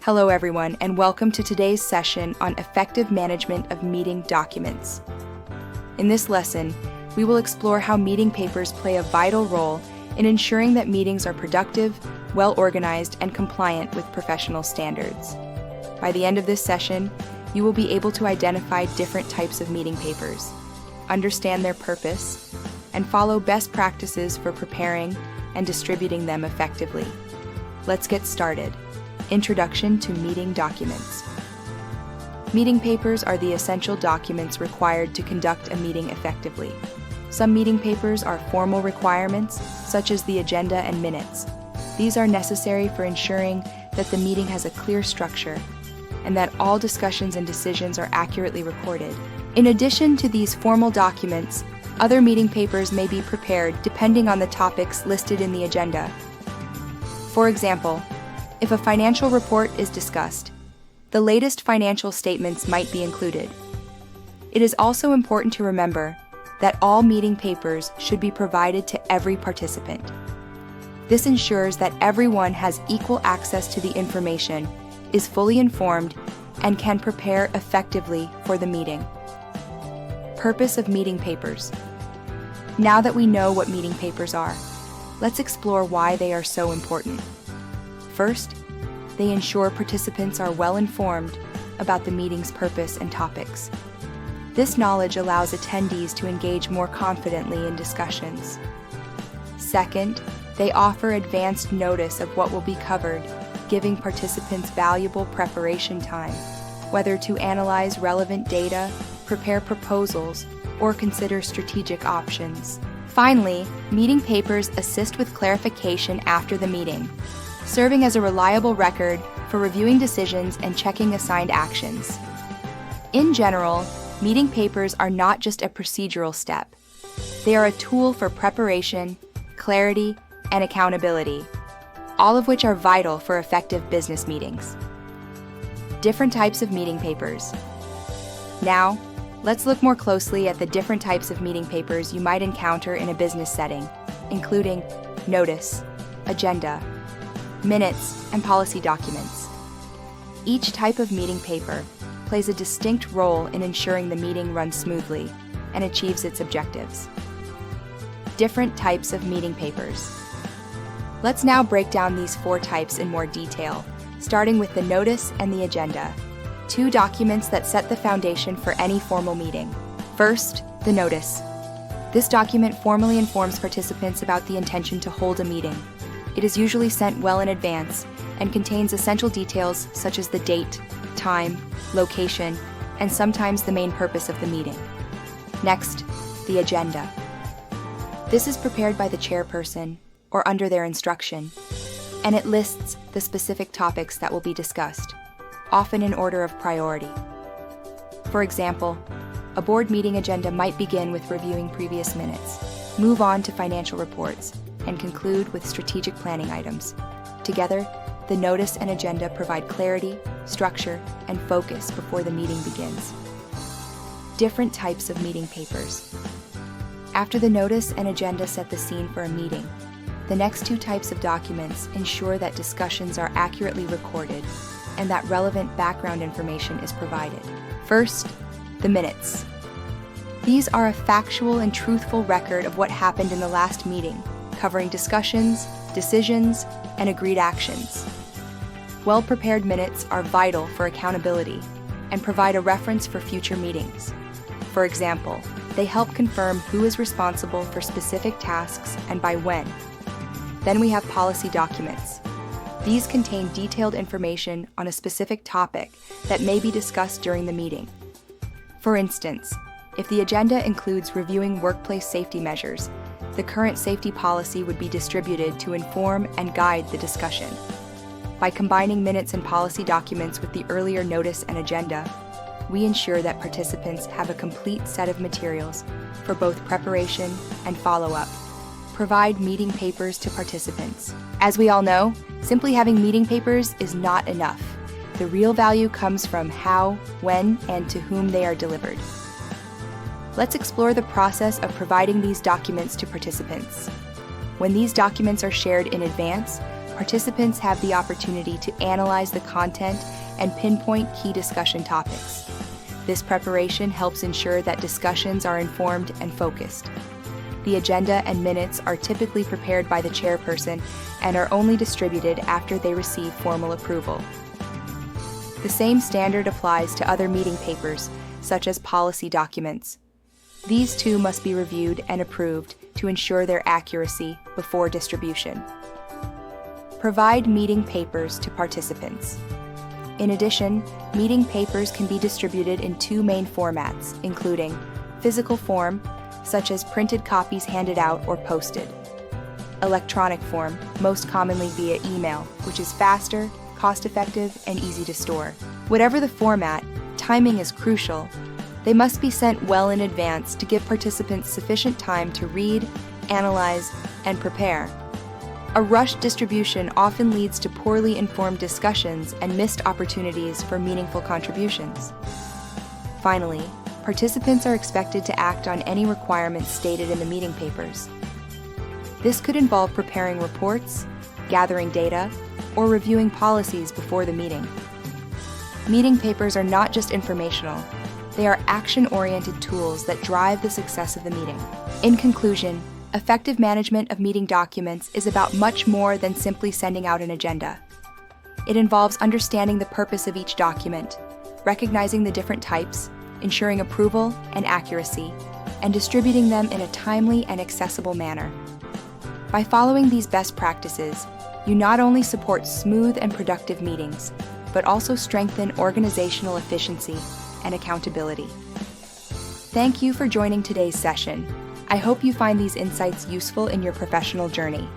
Hello everyone, and welcome to today's session on effective management of meeting documents. In this lesson, we will explore how meeting papers play a vital role in ensuring that meetings are productive, well-organized, and compliant with professional standards. By the end of this session, you will be able to identify different types of meeting papers, understand their purpose, and follow best practices for preparing and distributing them effectively. Let's get started. Introduction to meeting documents. Meeting papers are the essential documents required to conduct a meeting effectively. Some meeting papers are formal requirements, such as the agenda and minutes. These are necessary for ensuring that the meeting has a clear structure and that all discussions and decisions are accurately recorded. In addition to these formal documents, other meeting papers may be prepared depending on the topics listed in the agenda. For example, if a financial report is discussed, the latest financial statements might be included. It is also important to remember that all meeting papers should be provided to every participant. This ensures that everyone has equal access to the information, is fully informed, and can prepare effectively for the meeting. Purpose of meeting papers. Now that we know what meeting papers are, let's explore why they are so important. First, they ensure participants are well informed about the meeting's purpose and topics. This knowledge allows attendees to engage more confidently in discussions. Second, they offer advanced notice of what will be covered, giving participants valuable preparation time, whether to analyze relevant data, prepare proposals, or consider strategic options. Finally, meeting papers assist with clarification after the meeting, serving as a reliable record for reviewing decisions and checking assigned actions. In general, meeting papers are not just a procedural step. They are a tool for preparation, clarity, and accountability, all of which are vital for effective business meetings. Different types of meeting papers. Now, let's look more closely at the different types of meeting papers you might encounter in a business setting, including notice, agenda, minutes, and policy documents. Each type of meeting paper plays a distinct role in ensuring the meeting runs smoothly and achieves its objectives. Different types of meeting papers. Let's now break down these four types in more detail, starting with the notice and the agenda, two documents that set the foundation for any formal meeting. First, the notice. This document formally informs participants about the intention to hold a meeting. It is usually sent well in advance and contains essential details such as the date, time, location, and sometimes the main purpose of the meeting. Next, the agenda. This is prepared by the chairperson or under their instruction, and it lists the specific topics that will be discussed, often in order of priority. For example, a board meeting agenda might begin with reviewing previous minutes, move on to financial reports, and conclude with strategic planning items. Together, the notice and agenda provide clarity, structure, and focus before the meeting begins. Different types of meeting papers. After the notice and agenda set the scene for a meeting, the next two types of documents ensure that discussions are accurately recorded and that relevant background information is provided. First, the minutes. These are a factual and truthful record of what happened in the last meeting, covering discussions, decisions, and agreed actions. Well-prepared minutes are vital for accountability and provide a reference for future meetings. For example, they help confirm who is responsible for specific tasks and by when. Then we have policy documents. These contain detailed information on a specific topic that may be discussed during the meeting. For instance, if the agenda includes reviewing workplace safety measures, the current safety policy would be distributed to inform and guide the discussion. By combining minutes and policy documents with the earlier notice and agenda, we ensure that participants have a complete set of materials for both preparation and follow-up. Provide meeting papers to participants. As we all know, simply having meeting papers is not enough. The real value comes from how, when, and to whom they are delivered. Let's explore the process of providing these documents to participants. When these documents are shared in advance, participants have the opportunity to analyze the content and pinpoint key discussion topics. This preparation helps ensure that discussions are informed and focused. The agenda and minutes are typically prepared by the chairperson and are only distributed after they receive formal approval. The same standard applies to other meeting papers, such as policy documents. These too must be reviewed and approved to ensure their accuracy before distribution. Provide meeting papers to participants. In addition, meeting papers can be distributed in two main formats, including physical form, such as printed copies handed out or posted; electronic form, most commonly via email, which is faster, cost-effective, and easy to store. Whatever the format, timing is crucial. They must be sent well in advance to give participants sufficient time to read, analyze, and prepare. A rushed distribution often leads to poorly informed discussions and missed opportunities for meaningful contributions. Finally, participants are expected to act on any requirements stated in the meeting papers. This could involve preparing reports, gathering data, or reviewing policies before the meeting. Meeting papers are not just informational, they are action-oriented tools that drive the success of the meeting. In conclusion, effective management of meeting documents is about much more than simply sending out an agenda. It involves understanding the purpose of each document, recognizing the different types, ensuring approval and accuracy, and distributing them in a timely and accessible manner. By following these best practices, you not only support smooth and productive meetings, but also strengthen organizational efficiency and accountability. Thank you for joining today's session. I hope you find these insights useful in your professional journey.